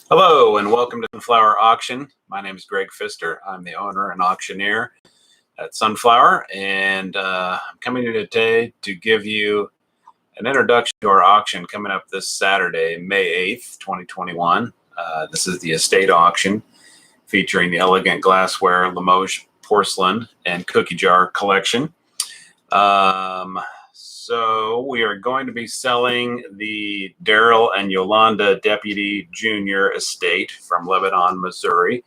Hello and welcome to Sunflower Auction. My name is Greg Pfister. I'm the owner and auctioneer at Sunflower, and I'm coming here today to give you an introduction to our auction coming up this Saturday, May 8th, 2021. This is the estate auction featuring the Elegant Glassware, Limoges Porcelain, and Cookie Jar collection. So we are going to be selling the Darrell and Yolanda Deputy Jr. estate from Lebanon, Missouri.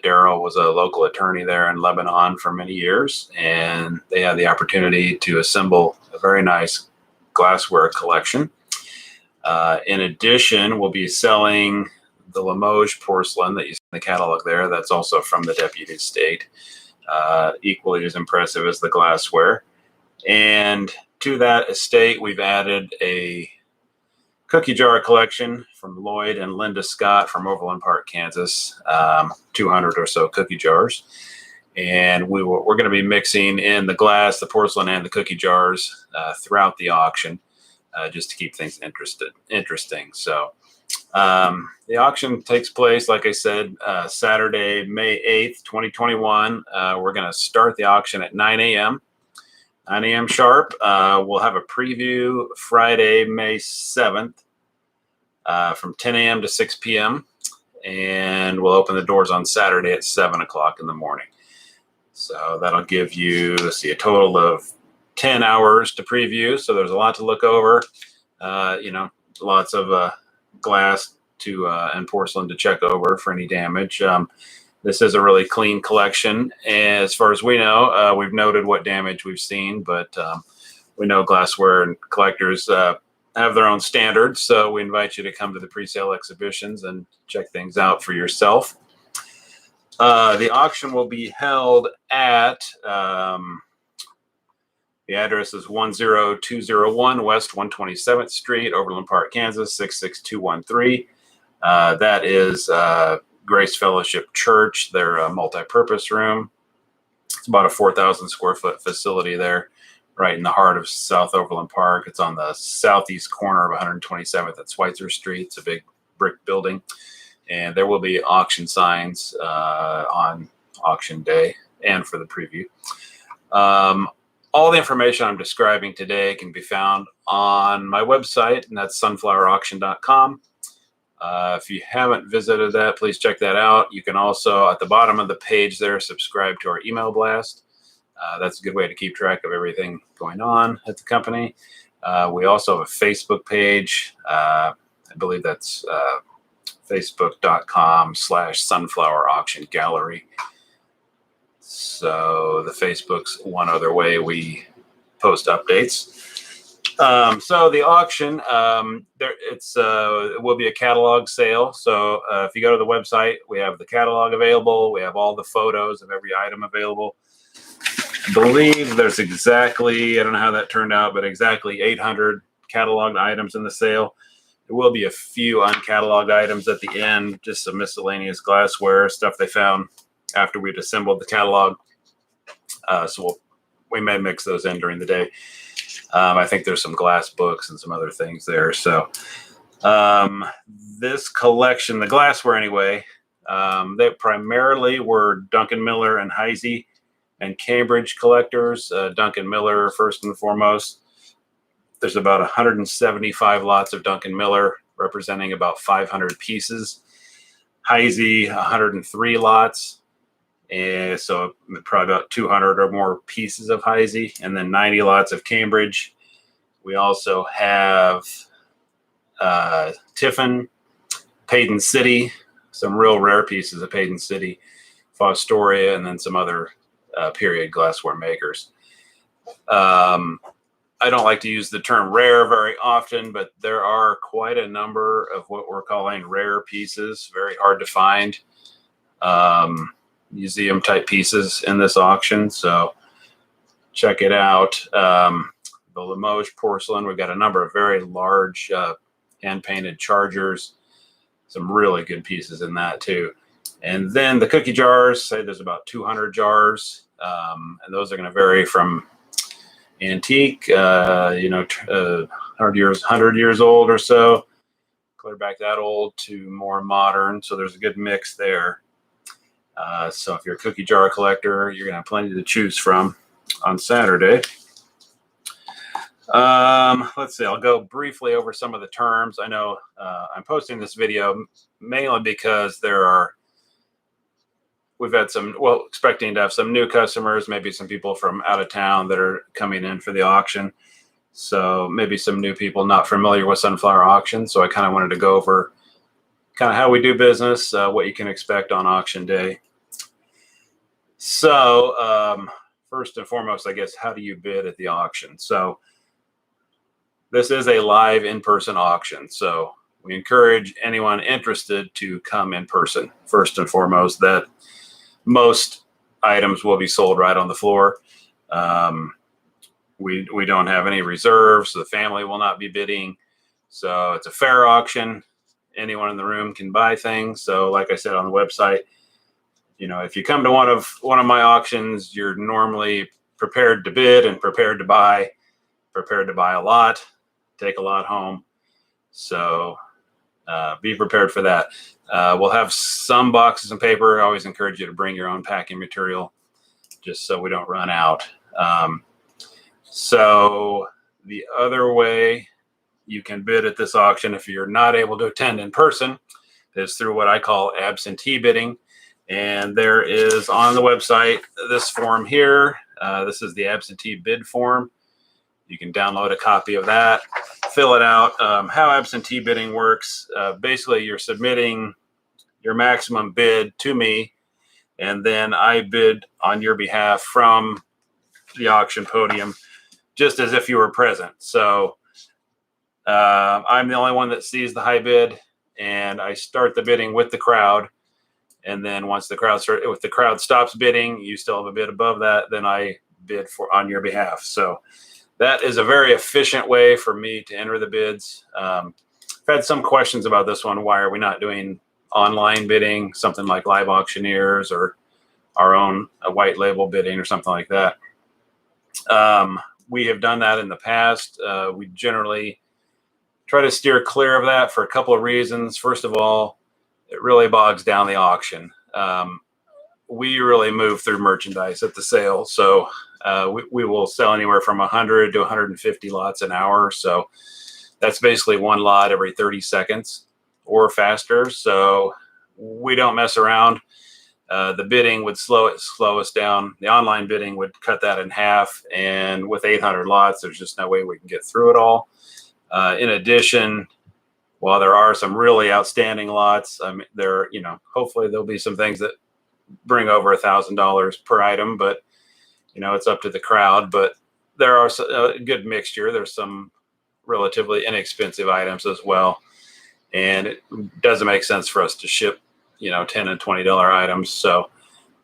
Darrell was a local attorney there in Lebanon for many years, and they had the opportunity to assemble a very nice glassware collection. In addition, we'll be selling the Limoges porcelain that you see in the catalog there. That's also from the Deputy estate. Equally as impressive as the glassware. And to that estate, we've added a cookie jar collection from Lloyd and Linda Scott from Overland Park, Kansas, 200 or so cookie jars. And we're going to be mixing in the glass, the porcelain, and the cookie jars throughout the auction, just to keep things interesting. So the auction takes place, like I said, Saturday, May 8th, 2021. We're going to start the auction at 9 a.m. 9 a.m. sharp. We'll have a preview Friday, May 7th from 10 a.m. to 6 p.m. And we'll open the doors on Saturday at 7 o'clock in the morning. So that'll give you, a total of 10 hours to preview. So there's a lot to look over, lots of glass and porcelain to check over for any damage. This is a really clean collection. As far as we know, we've noted what damage we've seen, but we know glassware and collectors have their own standards, so we invite you to come to the pre-sale exhibitions and check things out for yourself. The auction will be held at, the address is 10201 West 127th Street, Overland Park, Kansas, 66213. That is Grace Fellowship Church, their multi-purpose room. It's about a 4,000 square foot facility there, right in the heart of South Overland Park. It's on the southeast corner of 127th at Schweitzer Street. It's a big brick building, and there will be auction signs on auction day and for the preview. All the information I'm describing today can be found on my website, and that's sunflowerauction.com. If you haven't visited that, please check that out. You can also, at the bottom of the page there, subscribe to our email blast. That's a good way to keep track of everything going on at the company. We also have a Facebook page. I believe that's facebook.com/sunflower auction gallery. So the Facebook's one other way we post updates. So the auction, it will be a catalog sale. So if you go to the website, we have the catalog available. We have all the photos of every item available. I believe there's exactly, I don't know how that turned out, but exactly 800 cataloged items in the sale. There will be a few uncatalogued items at the end, just some miscellaneous glassware, stuff they found after we'd assembled the catalog. So we may mix those in during the day. I think there's some glass books and some other things there. So this collection, the glassware anyway, they primarily were Duncan Miller and Heisey and Cambridge collectors. Duncan Miller first and foremost. There's about 175 lots of Duncan Miller, representing about 500 pieces. Heisey, 103 lots. And so probably about 200 or more pieces of Heisey, and then 90 lots of Cambridge. We also have Tiffin, Paden City, some real rare pieces of Paden City, Fostoria, and then some other period glassware makers. I don't like to use the term rare very often, but there are quite a number of what we're calling rare pieces, very hard to find. Museum type pieces in this auction, so check it out. The Limoges porcelain, we've got a number of very large hand painted chargers, some really good pieces in that too. And then the cookie jars, say there's about 200 jars, and those are going to vary from antique, 100 years old or so, clear back that old to more modern. So there's a good mix there. So if you're a cookie jar collector, you're going to have plenty to choose from on Saturday. Let's see, I'll go briefly over some of the terms. I know I'm posting this video mainly because we've had expecting to have some new customers, maybe some people from out of town that are coming in for the auction. So maybe some new people not familiar with sunflower auction. So I kind of wanted to go over kind of how we do business, what you can expect on auction day. So first and foremost, I guess, how do you bid at the auction? So this is a live in-person auction. So we encourage anyone interested to come in person. First and foremost, that most items will be sold right on the floor. We don't have any reserves, so the family will not be bidding. So it's a fair auction. Anyone in the room can buy things. So like I said on the website, if you come to one of my auctions, you're normally prepared to bid and prepared to buy a lot, take a lot home. So be prepared for that. We'll have some boxes and paper. I always encourage you to bring your own packing material just so we don't run out. So the other way you can bid at this auction, if you're not able to attend in person, is through what I call absentee bidding. And there is on the website this form here. This is the absentee bid form. You can download a copy of that, fill it out. How absentee bidding works, basically you're submitting your maximum bid to me, and then I bid on your behalf from the auction podium, just as if you were present. So I'm the only one that sees the high bid, and I start the bidding with the crowd. And then once if the crowd stops bidding, you still have a bid above that, then I bid on your behalf. So that is a very efficient way for me to enter the bids. I've had some questions about this one. Why are we not doing online bidding, something like Live Auctioneers or our own white label bidding or something like that? We have done that in the past. We generally try to steer clear of that for a couple of reasons. First of all, it really bogs down the auction. We really move through merchandise at the sale. So we will sell anywhere from 100 to 150 lots an hour. So that's basically one lot every 30 seconds or faster. So we don't mess around. The bidding would slow us down. The online bidding would cut that in half. And with 800 lots, there's just no way we can get through it all. In addition, while there are some really outstanding lots, hopefully there'll be some things that bring over $1,000 per item, but it's up to the crowd. But there are a good mixture. There's some relatively inexpensive items as well, and it doesn't make sense for us to ship $10 and $20 items. So,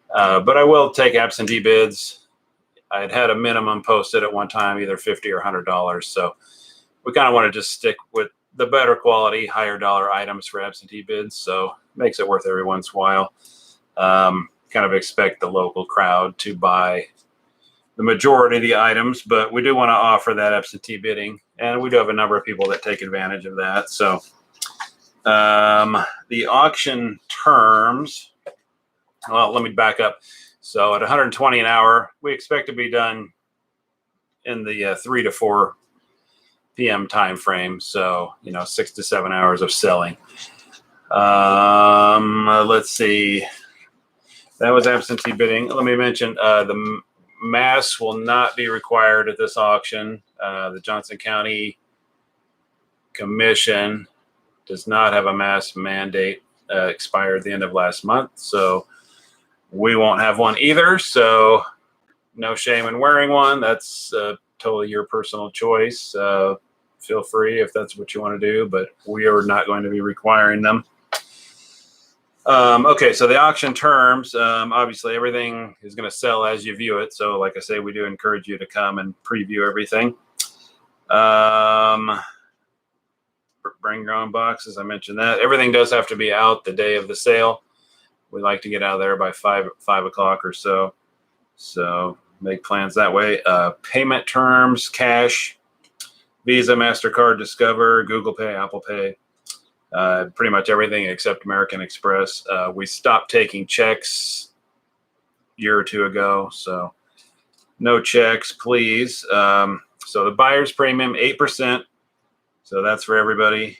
but I will take absentee bids. I'd had a minimum posted at one time, either $50 or $100. So we kind of want to just stick with the better quality, higher dollar items for absentee bids. So it makes it worth every once in a while. Kind of expect the local crowd to buy the majority of the items, but we do want to offer that absentee bidding, and we do have a number of people that take advantage of that. So the auction terms, well, let me back up. So at 120 an hour, we expect to be done in the 3 to 4 p.m. time frame. So 6 to 7 hours of selling. Let's see. That was absentee bidding. Let me mention the mask will not be required at this auction. The Johnson County Commission does not have a mask mandate, expired at the end of last month. So we won't have one either. So no shame in wearing one. That's totally your personal choice. Feel free if that's what you want to do, but we are not going to be requiring them. Okay, so the auction terms, obviously everything is going to sell as you view it. So like I say, we do encourage you to come and preview everything. Bring your own boxes. I mentioned that. Everything does have to be out the day of the sale. We like to get out of there by 5 o'clock or so. So make plans that way. Payment terms, cash, Visa, MasterCard, Discover, Google Pay, Apple Pay. Pretty much everything except American Express. We stopped taking checks a year or two ago, so no checks, please. So the buyer's premium, 8%. So that's for everybody.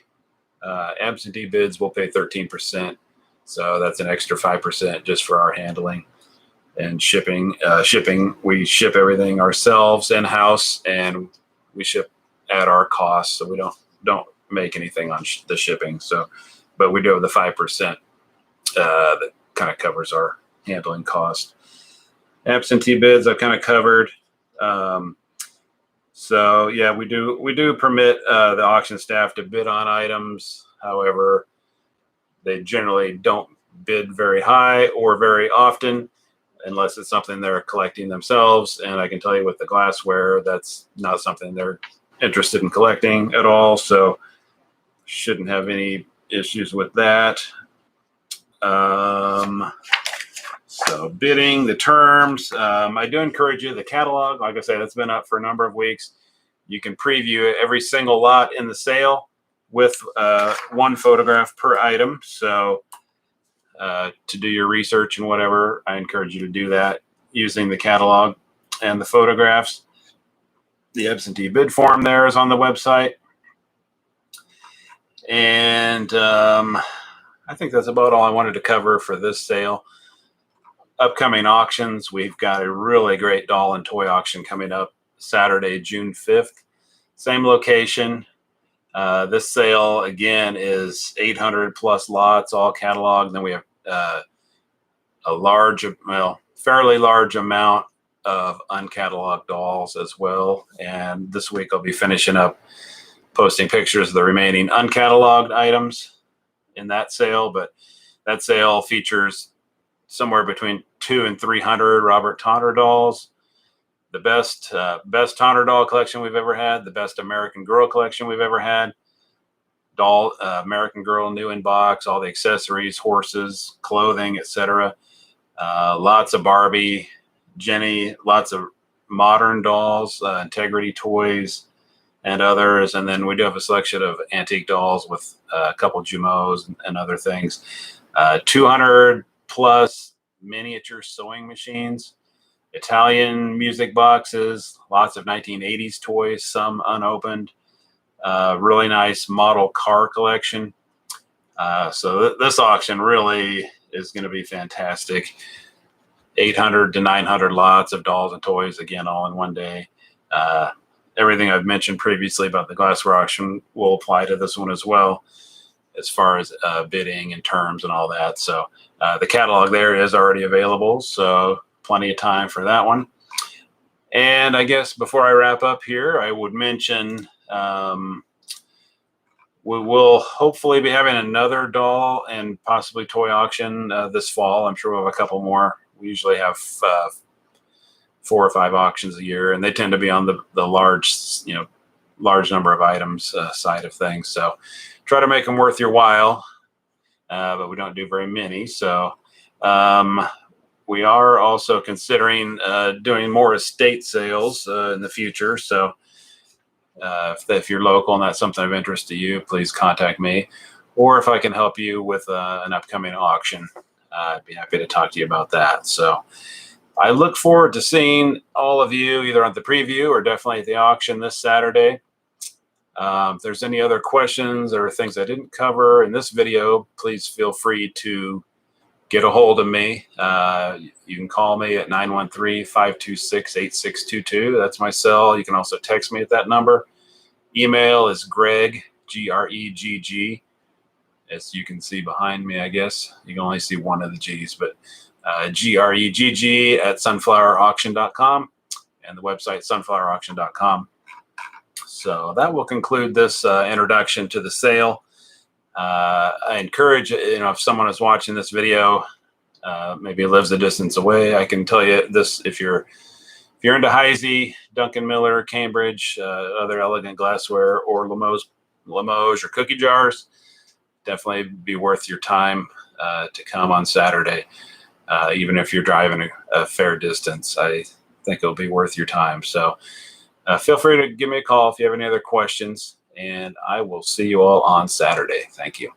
Absentee bids will pay 13%. So that's an extra 5% just for our handling and shipping. We ship everything ourselves in-house, and we ship at our cost. So we don't make anything on the shipping. So, but we do have the 5% that kind of covers our handling cost. Absentee bids I've kind of covered. So yeah, we do permit the auction staff to bid on items. However, they generally don't bid very high or very often unless it's something they're collecting themselves. And I can tell you with the glassware, that's not something they're interested in collecting at all. So shouldn't have any issues with that. So bidding, the terms, I do encourage you, the catalog, like I said, it's been up for a number of weeks. You can preview every single lot in the sale with one photograph per item. So to do your research and whatever, I encourage you to do that using the catalog and the photographs. The absentee bid form there is on the website. And I think that's about all I wanted to cover for this sale. Upcoming auctions, we've got a really great doll and toy auction coming up Saturday, June 5th. Same location. This sale, again, is 800 plus lots, all cataloged. Then we have fairly large amount of uncatalogued dolls as well. And this week I'll be finishing up posting pictures of the remaining uncatalogued items in that sale. But that sale features somewhere between 200 and 300 Robert Tonner dolls, the best Tonner doll collection we've ever had, the best American Girl collection we've ever had, doll American Girl new in box, all the accessories, horses, clothing, etc. Lots of Barbie, Jenny, lots of modern dolls, Integrity toys, and others. And then we do have a selection of antique dolls with a couple Jumeaus and other things. 200 plus miniature sewing machines, Italian music boxes, lots of 1980s toys, some unopened, really nice model car collection. So this auction really is going to be fantastic. 800 to 900 lots of dolls and toys, again, all in one day. Everything I've mentioned previously about the glassware auction will apply to this one as well, as far as bidding and terms and all that. So the catalog there is already available, so plenty of time for that one. And I guess before I wrap up here, I would mention we will hopefully be having another doll and possibly toy auction this fall. I'm sure we'll have a couple more. We usually have 4 or 5 auctions a year, and they tend to be on the large number of items side of things. So try to make them worth your while, but we don't do very many. So we are also considering doing more estate sales in the future. So if you're local and that's something of interest to you, please contact me. Or if I can help you with an upcoming auction, I'd be happy to talk to you about that. So I look forward to seeing all of you either at the preview or definitely at the auction this Saturday. If there's any other questions or things I didn't cover in this video, please feel free to get a hold of me. You can call me at 913-526-8622. That's my cell. You can also text me at that number. Email is Greg, G-R-E-G-G. As you can see behind me, I guess. You can only see one of the G's, but G-R-E-G-G at sunflowerauction.com and the website sunflowerauction.com. So that will conclude this introduction to the sale. I encourage, if someone is watching this video, maybe lives a distance away, I can tell you this: if you're into Heisey, Duncan Miller, Cambridge, other Elegant Glassware, or Limoges or cookie jars, definitely be worth your time to come on Saturday. Even if you're driving a fair distance, I think it'll be worth your time. So feel free to give me a call if you have any other questions, and I will see you all on Saturday. Thank you.